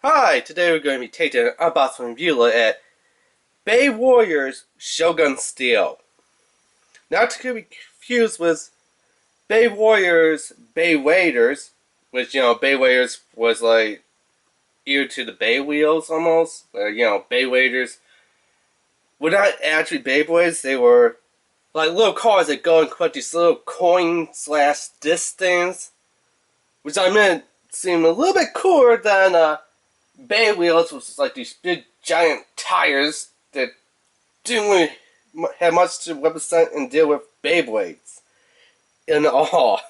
Hi, today we're going to be taking an unboxing review look at BEYWARRiORS Shogun Steel. Not to be confused with BEYWARRiORS BEYWARRiORS, which, BEYWARRiORS was like ear to the Bey wheels almost. Where, BEYWARRiORS were not actually Beyblades, they were like little cars that go and collect these little coin/disc things, which I meant seemed a little bit cooler than Bey wheels, which is like these big giant tires that didn't really have much to represent and deal with Beyblades in all.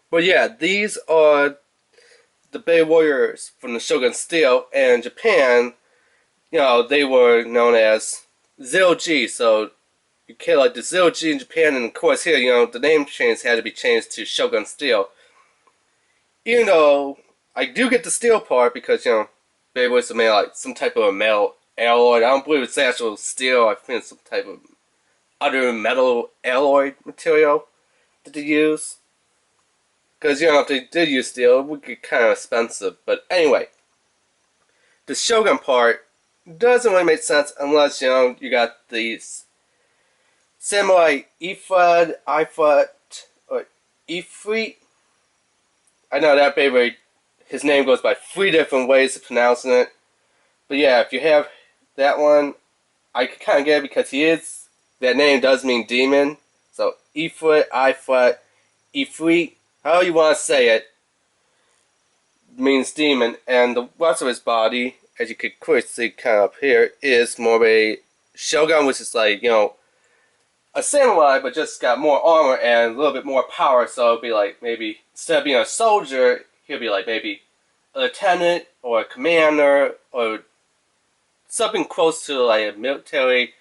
But yeah, these are the BEYWARRiORS from the Shogun Steel, and in Japan, they were known as Zero G, so you can't like the Zero G in Japan, and of course here, the name change had to be changed to Shogun Steel. Even though I do get the steel part because, Beyblades are made like some type of a metal alloy. I don't believe it's actual steel. I think it's some type of other metal alloy material that they use. Because, if they did use steel, it would get kind of expensive. But anyway, the Shogun part doesn't really make sense unless, you got these samurai Ifud, or Ifrit. I know that Beyblade, his name goes by 3 different ways of pronouncing it. But yeah, if you have that one, I could kind of get it because that name does mean demon. So Ifrit, Ifrit, how you want to say it, means demon. And the rest of his body, as you could clearly see kind of up here, is more of a Shogun, which is like, a samurai, but just got more armor and a little bit more power. So it'll be like maybe instead of being a soldier, he'll be like maybe a lieutenant or a commander or something close to like a military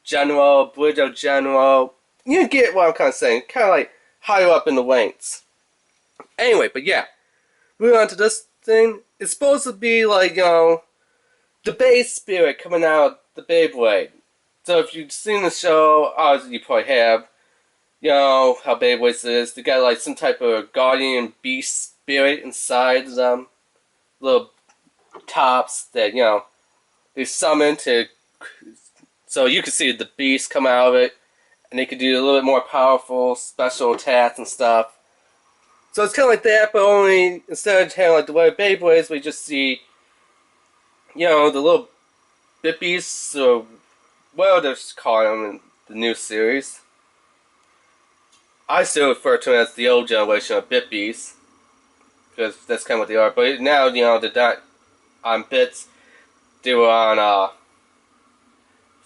general, brigadier general. You get what I'm kind of saying, kind of like higher up in the ranks. Anyway, but yeah, moving on to this thing. It's supposed to be like, the base spirit coming out of the Beyblade. So if you've seen the show, obviously you probably have, how Beyblades is. They got like some type of guardian beast spirit inside them. Little tops that, they summon to, so you can see the beast come out of it. And they could do a little bit more powerful special attacks and stuff. So it's kind of like that, but only instead of having like the way Beyblades, we just see, the little bit beasts, or what they're calling them in the new series. I still refer to them as the old generation of bit beasts, because that's kind of what they are. But now, they're not on bits. They were on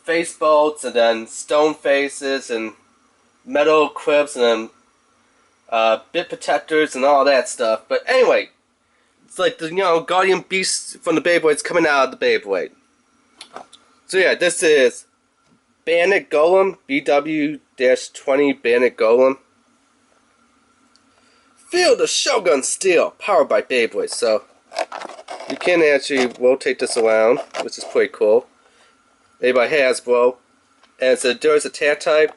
face bolts, and then stone faces, and metal cribs, and then bit protectors, and all that stuff. But anyway, it's like the guardian beasts from the Beyblades coming out of the Beyblade. So yeah, this is BANDiT GOLEM, BW-2O BANDiT GOLEM. Feel the Shogun Steel, powered by Beyblade. So you can actually rotate this around, which is pretty cool. Made by Hasbro. And there's a tab type.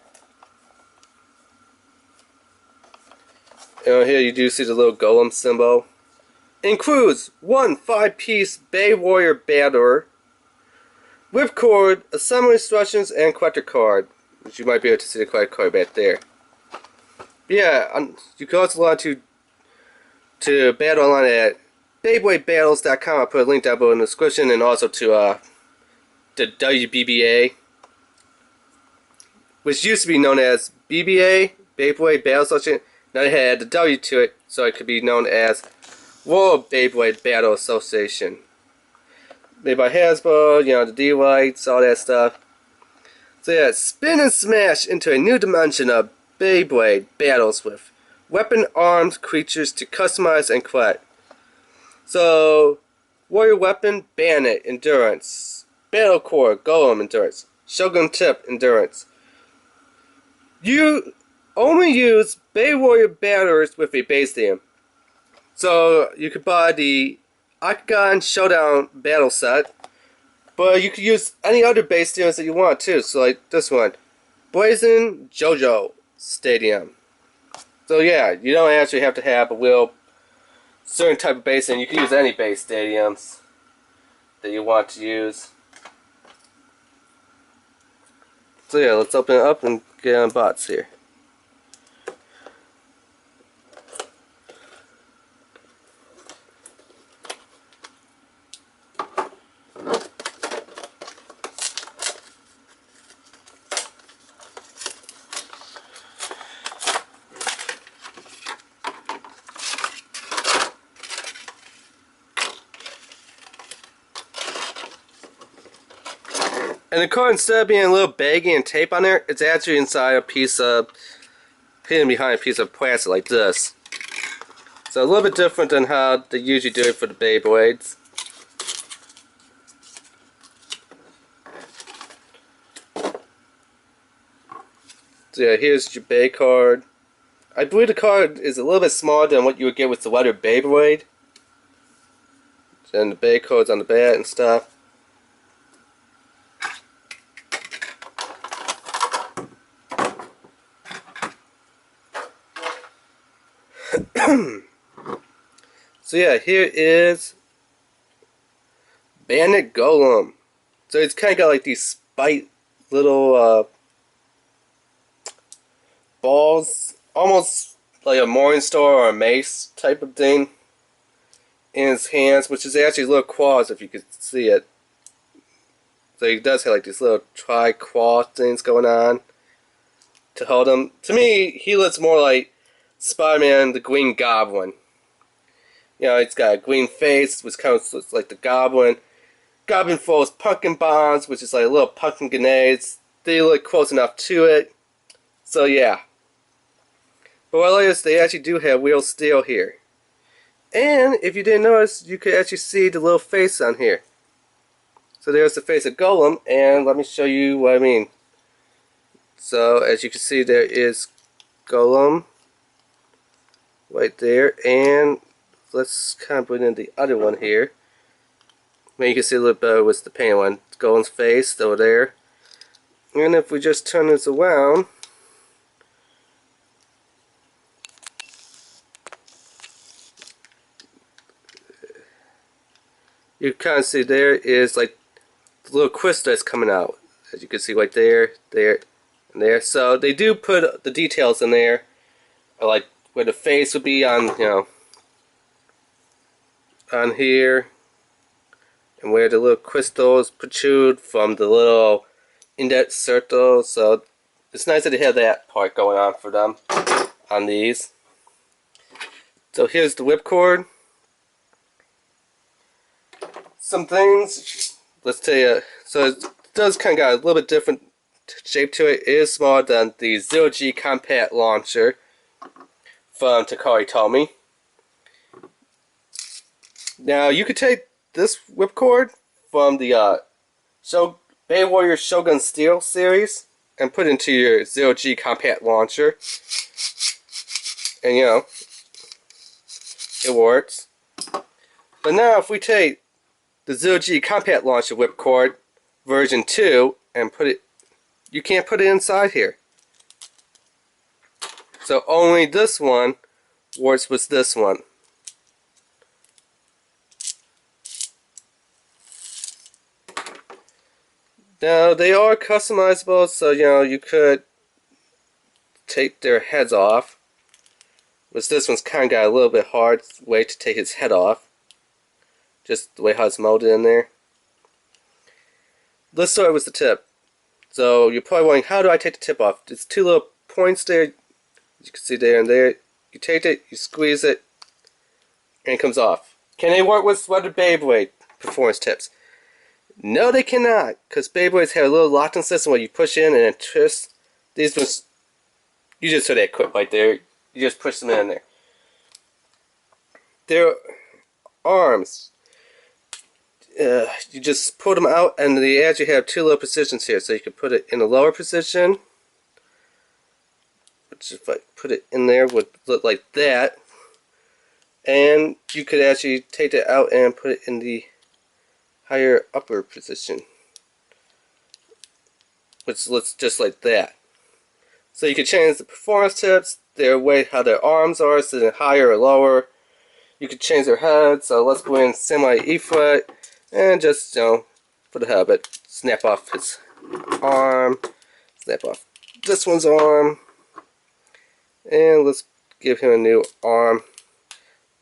Here you do see the little golem symbol. Includes one 5-piece BEYWARRiOR batter, whipcord, assembly instructions, and collector card. Which you might be able to see the collector card back there. But yeah, you can also log to battle online at BeybladeBattles.com. I'll put a link down below in the description, and also to the WBBA, which used to be known as BBA, Beyblade Battle Association. Now they had the W to it, so it could be known as World Beyblade Battle Association. Made by Hasbro, the D-Lights, all that stuff. So yeah, spin and smash into a new dimension of Beyblade battles with weapon armed creatures to customize and collect. So, warrior weapon, BANDiT Endurance. Battle Core, Golem Endurance. Shogun Tip Endurance. You only use BEYWARRiOR batters with a base name. So you could buy the Octagon Showdown battle set, but you could use any other base stems that you want too. So like this one, Blazing JoJo Stadium. So yeah, you don't actually have to have a real certain type of base, and you can use any base stadiums that you want to use. So yeah, let's open it up and get on bots here. And the card, instead of being a little baggy and tape on there, it's actually inside a piece of, hidden behind a piece of plastic like this. So a little bit different than how they usually do it for the Beyblades. So yeah, here's your Bey card. I believe the card is a little bit smaller than what you would get with the letter Beyblade. And the Bey card's on the back and stuff. So yeah, here is BANDiT Golem. So it's kind of got like these spike little balls, almost like a Morningstar or a mace type of thing in his hands, which is actually little claws if you could see it. So he does have like these little tri-claw things going on to hold him. To me, he looks more like Spider-Man the Green Goblin. You know, he's got a green face, which kind of looks like the Goblin. Goblin throws pumpkin bombs, which is like little pumpkin grenades. They look close enough to it. So yeah. But what I like is they actually do have real steel here. And if you didn't notice, you could actually see the little face on here. So there's the face of Golem, and let me show you what I mean. So as you can see, there is Golem right there, and let's kind of put in the other one here. Maybe you can see a little better with the paint one. Golem's face over there. And if we just turn this around, you kind of see there is like the little crystal that's coming out. As you can see right there, there, and there. So they do put the details in there, like where the face would be on, you know, on here, and where the little crystals protrude from the little index circle. So it's nice that they have that part going on for them on these. So here's the whipcord. Some things, let's tell you, so it does kind of got a little bit different shape to it. It is smaller than the 0G compact launcher from Takari Tomy. Now you could take this whipcord from the BEYWARRiORS Shogun Steel series and put it into your 0G compact launcher, and you know, it works. But now if we take the 0G compact launcher whipcord version 2 and put it, you can't put it inside here. So only this one works with this one. Now they are customizable, so you know, you could take their heads off. But this one's kind of got a little bit hard way to take his head off. Just the way how it's molded in there. Let's start with the tip. So you're probably wondering, how do I take the tip off? There's two little points there. You can see there and there. You take it, you squeeze it, and it comes off. Can they work with other Beyblade performance tips? No, they cannot, because Beyblades have a little locking system where you push in and then twist. These ones, you just saw that quick right there. You just push them in there. Their arms, you just pull them out, and they actually have two little positions here. So you can put it in the lower position, which if I put it in there would look like that. And you could actually take it out and put it in the higher upper position, which looks just like that. So you can change the performance tips, their way, how their arms are, so they're higher or lower. you could change their head. So let's go in semi E-flat and just, for the habit, snap off his arm, snap off this one's arm, and let's give him a new arm,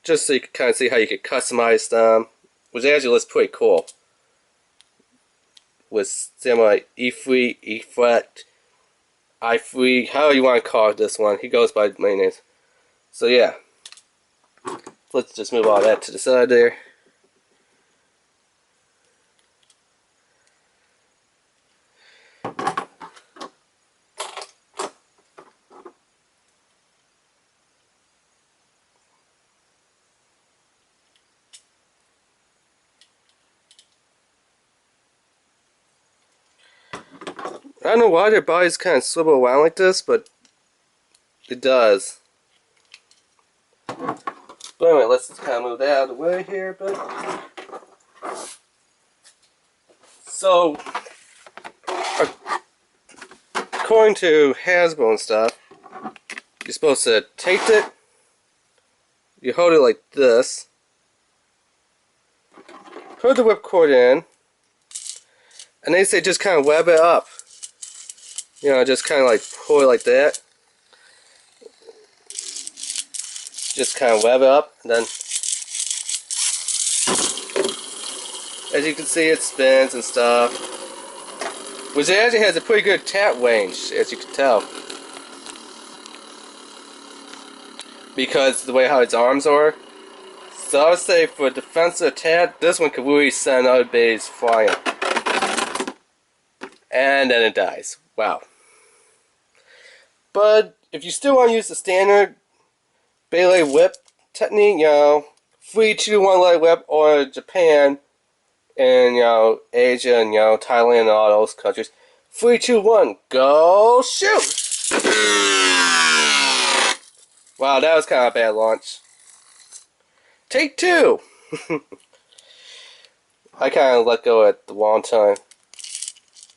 just so you can kind of see how you can customize them, which actually looks pretty cool. With semi E3, E-flat, I3, how you want to call this one. He goes by many names. So yeah, let's just move all that to the side there. I don't know why their bodies kind of swivel around like this, but it does. But anyway, let's kind of move that out of the way here a bit. So, according to Hasbro and stuff, you're supposed to take it, you hold it like this, put the whipcord in, and they say just kind of web it up. Just kind of like pull it like that. Just kind of web it up, and then, as you can see, it spins and stuff. Which actually has a pretty good tap range, as you can tell. Because the way how its arms are. So I would say for defensive attack, this one could really send other bays flying. And then it dies. Wow. But if you still want to use the standard Baylay whip technique, 3, 2, 1 leg whip, or Japan and Asia and Thailand and all those countries, 3, 2, 1, go shoot! Wow, that was kind of a bad launch. Take 2. I kind of let go at the wrong time,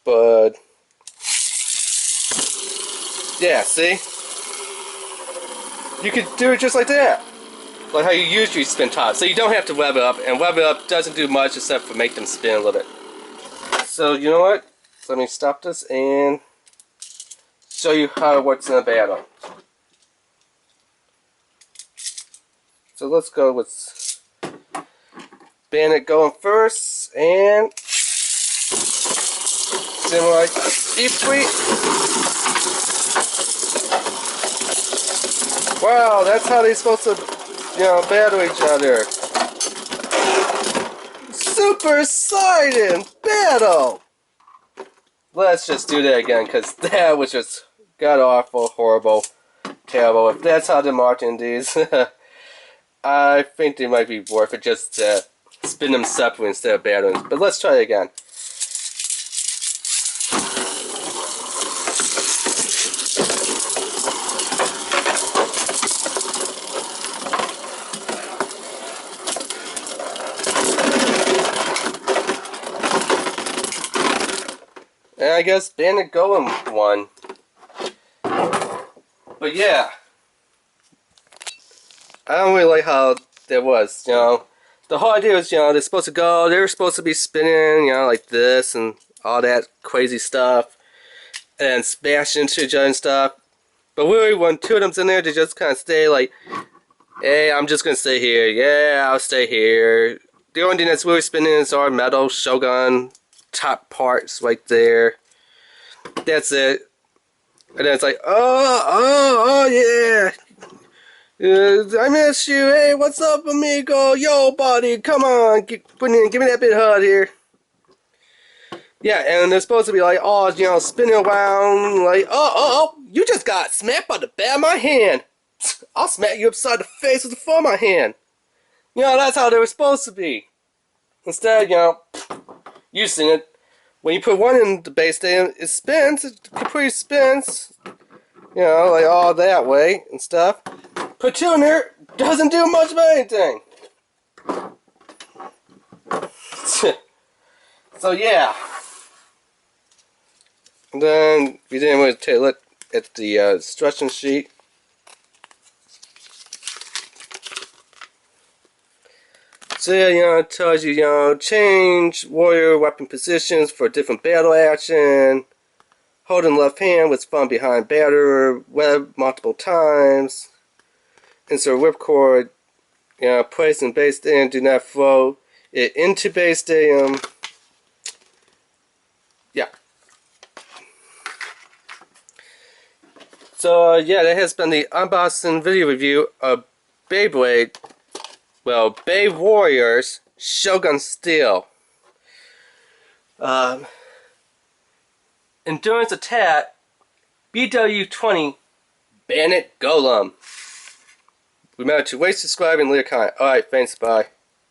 but yeah, see? You could do it just like that. Like how you usually spin top. So you don't have to web it up, and web it up doesn't do much except for make them spin a little bit. So you know what? So let me stop this and show you how it works in a battle. So let's go with BANDiT Golem first, and similar E3. Wow, that's how they're supposed to, battle each other. Super Saiyan battle! Let's just do that again, because that was just god-awful, horrible, terrible. If that's how they're marking these, I think they might be worth it just to spin them separately instead of battling. But let's try it again. And I guess BANDiT Golem won. But yeah, I don't really like how that was, The whole idea was, they're supposed to go, they were supposed to be spinning, like this and all that crazy stuff. And smashing into each other and stuff. But really, when 2 of them's in there, they just kind of stay like, hey, I'm just going to stay here. Yeah, I'll stay here. The only thing that's really spinning is our metal Shogun top parts right there. That's it. And then it's like, oh yeah. I miss you. Hey, what's up, amigo? Yo, buddy, come on. Give me that bit hard here. Yeah, and they're supposed to be like, oh, spinning around, like, oh, you just got smacked by the back of my hand. I'll smack you upside the face with the front of my hand. That's how they were supposed to be. Instead, you seen it. When you put one in the base station, it spins, it completely spins, like all that way and stuff. Put 2 in there, doesn't do much of anything. So yeah. And then we didn't really take a look at the instruction sheet. So yeah, it tells you, change warrior weapon positions for different battle action. Holding left hand with spun behind batter, web multiple times. Insert whipcord. Place in base stadium. Do not throw it into base stadium. Yeah. So yeah, that has been the unboxing video review of Beyblade. Well, BEYWARRiORS Shogun Steel. Endurance Attack BW-20 BANDiT GOLEM. Remember to rate, subscribe, and leave a comment. Alright, thanks, bye.